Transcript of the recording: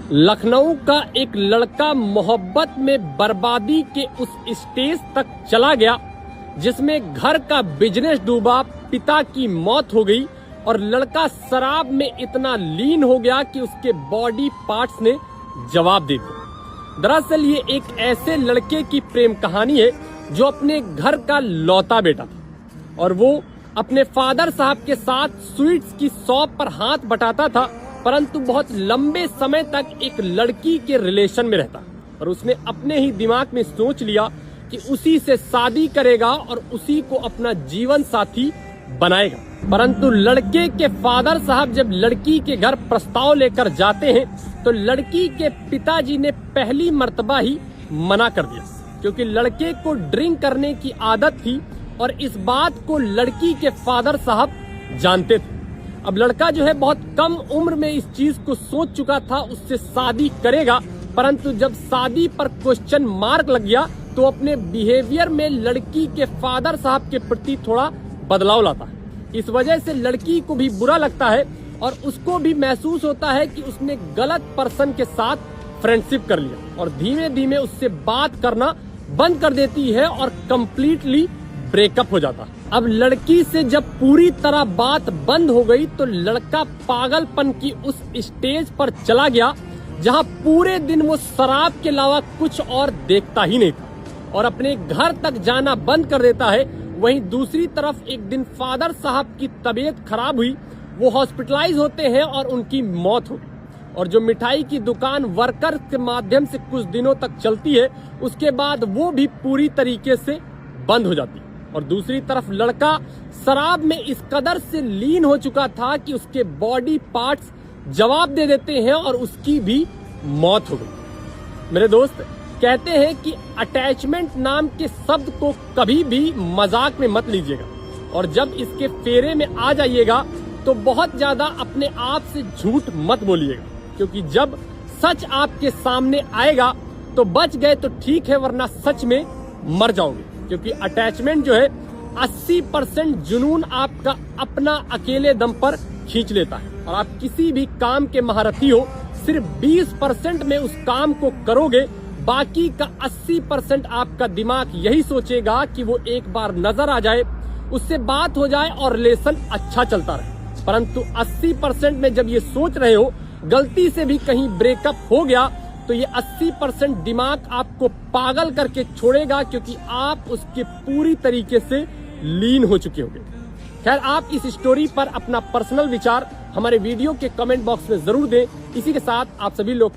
लखनऊ का एक लड़का मोहब्बत में बर्बादी के उस स्टेज तक चला गया जिसमें घर का बिजनेस डूबा, पिता की मौत हो गई और लड़का शराब में इतना लीन हो गया कि उसके बॉडी पार्ट्स ने जवाब दे दिया। दरअसल ये एक ऐसे लड़के की प्रेम कहानी है जो अपने घर का लौता बेटा था और वो अपने फादर साहब के साथ स्वीट्स की शॉप पर हाथ बटाता था, परंतु बहुत लंबे समय तक एक लड़की के रिलेशन में रहता और उसने अपने ही दिमाग में सोच लिया कि उसी से शादी करेगा और उसी को अपना जीवन साथी बनाएगा। परंतु लड़के के फादर साहब जब लड़की के घर प्रस्ताव लेकर जाते हैं तो लड़की के पिताजी ने पहली मर्तबा ही मना कर दिया, क्योंकि लड़के को ड्रिंक करने की आदत थी और इस बात को लड़की के फादर साहब जानते थे। अब लड़का जो है बहुत कम उम्र में इस चीज को सोच चुका था, उससे शादी करेगा, परंतु जब शादी पर क्वेश्चन मार्क लग गया तो अपने बिहेवियर में लड़की के फादर साहब के प्रति थोड़ा बदलाव लाता है। इस वजह से लड़की को भी बुरा लगता है और उसको भी महसूस होता है कि उसने गलत पर्सन के साथ फ्रेंडशिप कर लिया और धीमे धीमे उससे बात करना बंद कर देती है और कंप्लीटली ब्रेकअप हो जाता। अब लड़की से जब पूरी तरह बात बंद हो गई तो लड़का पागलपन की उस स्टेज पर चला गया जहां पूरे दिन वो शराब के अलावा कुछ और देखता ही नहीं था और अपने घर तक जाना बंद कर देता है। वहीं दूसरी तरफ एक दिन फादर साहब की तबीयत खराब हुई, वो हॉस्पिटलाइज होते हैं और उनकी मौत हो गई और जो मिठाई की दुकान वर्कर के माध्यम से कुछ दिनों तक चलती है उसके बाद वो भी पूरी तरीके से बंद हो जाती है। और दूसरी तरफ लड़का शराब में इस कदर से लीन हो चुका था कि उसके बॉडी पार्ट्स जवाब दे देते हैं और उसकी भी मौत हो गई। मेरे दोस्त कहते हैं कि अटैचमेंट नाम के शब्द को कभी भी मजाक में मत लीजिएगा और जब इसके फेरे में आ जाइएगा तो बहुत ज्यादा अपने आप से झूठ मत बोलिएगा, क्योंकि जब सच आपके सामने आएगा तो बच गए तो ठीक है, वरना सच में मर जाओगे। क्योंकि अटैचमेंट जो है 80% जुनून आपका अपना अकेले दम पर खींच लेता है और आप किसी भी काम के महारथी हो, सिर्फ 20% में उस काम को करोगे, बाकी का 80% आपका दिमाग यही सोचेगा कि वो एक बार नजर आ जाए, उससे बात हो जाए और रिलेशन अच्छा चलता रहे। परंतु 80% में जब ये सोच रहे हो गलती से भी कहीं ब्रेकअप हो गया तो ये 80% दिमाग आपको पागल करके छोड़ेगा, क्योंकि आप उसके पूरी तरीके से लीन हो चुके होंगे। खैर, आप इस स्टोरी पर अपना पर्सनल विचार हमारे वीडियो के कमेंट बॉक्स में जरूर दें। इसी के साथ आप सभी लोग